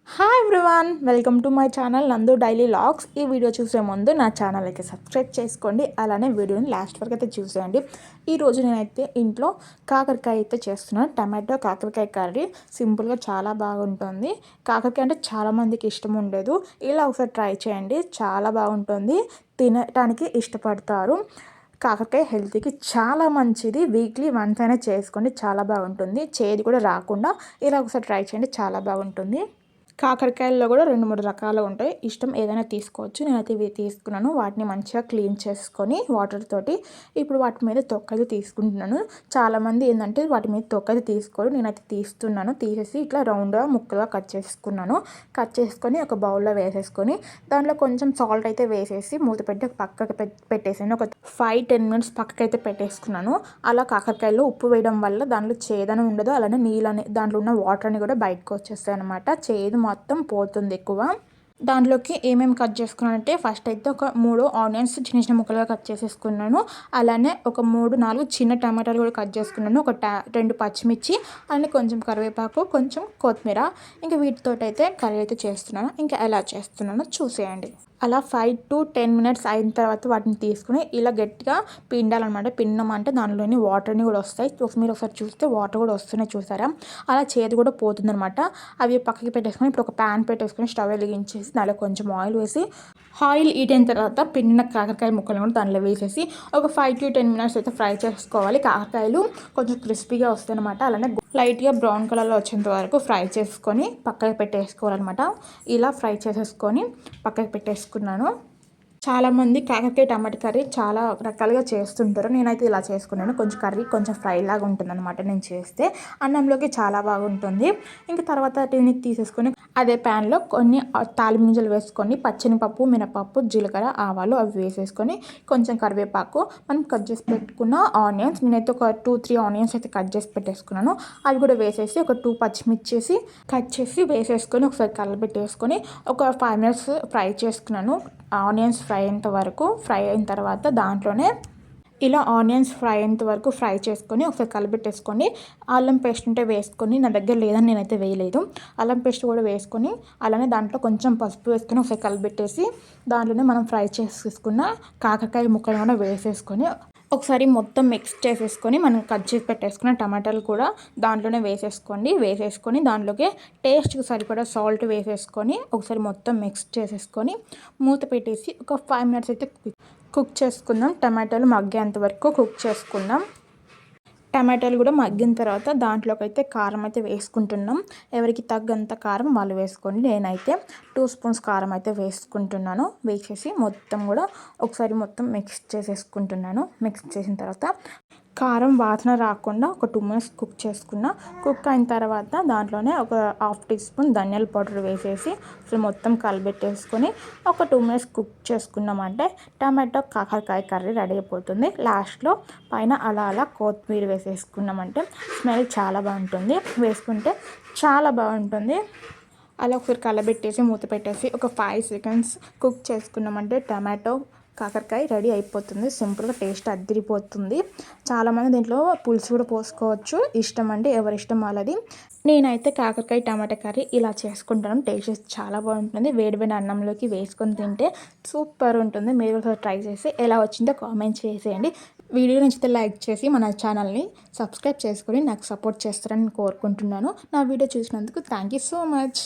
Hi everyone, welcome to my channel నందు daily logs. ఈ video చూసే ముందు నా ఛానల్ అయితే సబ్స్క్రైబ్ చేసుకోండి, అలానే వీడియోని లాస్ట్ వరకు అయితే చూసేయండి. ఈరోజు నేనైతే ఇంట్లో కాకరకాయ అయితే చేస్తున్నాను. టమాటో కాకరకాయ కర్రీ సింపుల్గా చాలా బాగుంటుంది. కాకరకాయ అంటే చాలామందికి ఇష్టం ఉండదు, ఇలా ఒకసారి ట్రై చేయండి, చాలా బాగుంటుంది, తినడానికి ఇష్టపడతారు. కాకరకాయ హెల్త్కి చాలా మంచిది. వీక్లీ వన్స్ అయినా చేసుకోండి, చాలా బాగుంటుంది. చేదు కూడా రాకుండా ఇలా ఒకసారి ట్రై చేయండి, చాలా బాగుంటుంది. కాకరకాయల్లో కూడా 2-3 రకాలు ఉంటాయి, ఇష్టం ఏదైనా తీసుకోవచ్చు. నేనైతే ఇవి తీసుకున్నాను. వాటిని మంచిగా క్లీన్ చేసుకొని వాటర్ తోటి ఇప్పుడు వాటి మీద తొక్కది తీసుకుంటున్నాను. చాలామంది ఏంటంటే వాటి మీద తొక్కది తీసుకోరు, నేనైతే తీస్తున్నాను. తీసేసి ఇట్లా రౌండ్గా ముక్కలుగా కట్ చేసుకున్నాను. కట్ చేసుకొని ఒక బౌల్లో వేసేసుకొని దాంట్లో కొంచెం సాల్ట్ అయితే వేసేసి మూత పెట్టి పక్కకి పెట్టేసాను. ఒక 5-10 మినిట్స్ పక్కకైతే పెట్టేసుకున్నాను. అలా కాకరకాయలో ఉప్పు వేయడం వల్ల దాంట్లో చేదనం ఉండదు, అలానే నీళ్ళని దాంట్లో ఉన్న వాటర్ అని కూడా బయటకు వచ్చేస్తాయి అనమాట. చేదు మొత్తం పోతుంది ఎక్కువ. దాంట్లోకి ఏమేమి కట్ చేసుకున్నానంటే ఫస్ట్ అయితే ఒక 3 ఆనియన్స్ చిన్న చిన్న ముక్కలుగా కట్ చేసేసుకున్నాను. అలానే ఒక 3-4 చిన్న టమాటాలు కూడా కట్ చేసుకున్నాను. ఒక 2 పచ్చిమిర్చి, అలానే కొంచెం కరివేపాకు, కొంచెం కొత్తిమీర. ఇంకా వీటితోటైతే కర్రీ అయితే చేస్తున్నాను. ఇంకా ఎలా చేస్తున్నానో చూసేయండి. అలా 5-10 మినిట్స్ అయిన తర్వాత వాటిని తీసుకుని ఇలా గట్టిగా పిండాలన్నమాట. పిండమంటే దానిలోని వాటర్ని కూడా వస్తాయి. మీరు ఒకసారి చూస్తే వాటర్ కూడా వస్తున్నాయి, చూసారా? అలా చేదు కూడా పోతుందనమాట. అవి పక్కకి పెట్టేసుకొని ఇప్పుడు ఒక ప్యాన్ పెట్టేసుకొని స్టవ్ వెలిగించేసి దానిలో కొంచెం ఆయిల్ వేసి, ఆయిల్ హీట్ అయిన తర్వాత పిండిన కాకరకాయ ముక్కలను కూడా దానిలో వేసేసి ఒక 5-10 మినిట్స్ అయితే ఫ్రై చేసుకోవాలి. కాకరకాయలు కొంచెం క్రిస్పీగా వస్తాయి అనమాట. అలానే లైట్గా బ్రౌన్ కలర్లో వచ్చేంత వరకు ఫ్రై చేసుకొని పక్కకి పెట్టేసుకోవాలన్నమాట. ఇలా ఫ్రై చేసేసుకొని పక్కకి పెట్టేసుకున్నాను. చాలామంది కాకరకాయ టమాటా కర్రీ చాలా రకాలుగా చేస్తుంటారు. నేనైతే ఇలా చేసుకున్నాను. కొంచెం కర్రీ కొంచెం ఫ్రై లాగా ఉంటుంది అనమాట. నేను చేస్తే అన్నంలోకి చాలా బాగుంటుంది. ఇంకా తర్వాత దీన్ని తీసేసుకొని అదే ప్యాన్లో కొన్ని తాలింపు గింజలు వేసుకొని పచ్చనిపప్పు, మినపప్పు, జీలకర్ర, ఆవాలు అవి వేసేసుకొని కొంచెం కరివేపాకు, మనం కట్ చేసి పెట్టుకున్న ఆనియన్స్, నేనైతే ఒక 2-3 ఆనియన్స్ అయితే కట్ చేసి పెట్టేసుకున్నాను. అవి కూడా వేసేసి ఒక 2 పచ్చిమిర్చి కట్ చేసి వేసేసుకొని ఒకసారి కలబెట్టేసుకొని ఒక 5 మినిట్స్ ఫ్రై చేసుకున్నాను. ఆనియన్స్ ఫ్రై అయిన తర్వాత దాంట్లోనే ఇలా ఆనియన్స్ ఫ్రై అయ్యేంత వరకు ఫ్రై చేసుకొని ఒకసారి కలిపెట్టేసుకొని అల్లం పేస్ట్ ఉంటే వేసుకొని, నా దగ్గర లేదని నేనైతే వేయలేదు, అల్లం పేస్ట్ కూడా వేసుకొని అలానే దాంట్లో కొంచెం పసుపు వేసుకొని ఒకసారి కలిపెట్టేసి దాంట్లోనే మనం ఫ్రై చేసుకున్న కాకరకాయ ముక్కలు కూడా వేసేసుకొని ఒకసారి మొత్తం మిక్స్ చేసేసుకొని మనం కట్ చేసి పెట్టేసుకున్న టమాటాలు కూడా దాంట్లోనే వేసేసుకొని దాంట్లోకి టేస్ట్కి సరిపడా సాల్ట్ వేసేసుకొని ఒకసారి మొత్తం మిక్స్ చేసేసుకొని మూత పెట్టేసి ఒక 5 మినిట్స్ అయితే కుక్ చేసుకుందాం. టమాటాలు మగ్గేంత వరకు కుక్ చేసుకుందాం. టమాటాలు కూడా మగ్గిన తర్వాత దాంట్లోకి అయితే కారం అయితే వేసుకుంటున్నాం. ఎవరికి తగ్గంత కారం వాళ్ళు వేసుకోండి. నేనైతే 2 స్పూన్స్ కారం అయితే వేసుకుంటున్నాను. వేసేసి మొత్తం కూడా ఒకసారి మొత్తం మిక్స్ చేసేసుకుంటున్నాను. మిక్స్ చేసిన తర్వాత కారం వాసన రాకుండా ఒక 2 మినిట్స్ కుక్ అయిన తర్వాత దాంట్లోనే ఒక 1/2 టీ స్పూన్ ధనియాల పౌడర్ వేసేసి అసలు మొత్తం కలిపెట్టేసుకొని ఒక 2 మినిట్స్ కుక్ చేసుకున్నామంటే టమాటో కాకరకాయ కర్రీ రెడీ అయిపోతుంది. లాస్ట్లో పైన అలా కొత్తిమీర వేసేసుకున్నామంటే స్మెల్ చాలా బాగుంటుంది. వేసుకుంటే చాలా బాగుంటుంది. అలా ఒకసారి కలబెట్టేసి మూత పెట్టేసి ఒక 5 సెకండ్స్ కుక్ చేసుకున్నామంటే టమాటో కాకరకాయ రెడీ అయిపోతుంది. సింపుల్గా టేస్ట్ అదిరిపోతుంది. చాలామంది దీంట్లో పులుసు కూడా పోసుకోవచ్చు, ఇష్టం అంటే ఎవరి ఇష్టం వాళ్ళది. నేనైతే కాకరకాయ టమాటా కర్రీ ఇలా చేసుకుంటాను. టేస్ట్ చాలా బాగుంటుంది. వేడివేడి అన్నంలోకి వేసుకొని తింటే సూపర్ ఉంటుంది. మీరు కూడా ట్రై చేసి ఎలా వచ్చిందో కామెంట్ చేసేయండి. వీడియో నచ్చితే లైక్ చేసి మన ఛానల్ని సబ్స్క్రైబ్ చేసుకొని నాకు సపోర్ట్ చేస్తారని కోరుకుంటున్నాను. నా వీడియో చూసినందుకు థ్యాంక్ యూ సో మచ్.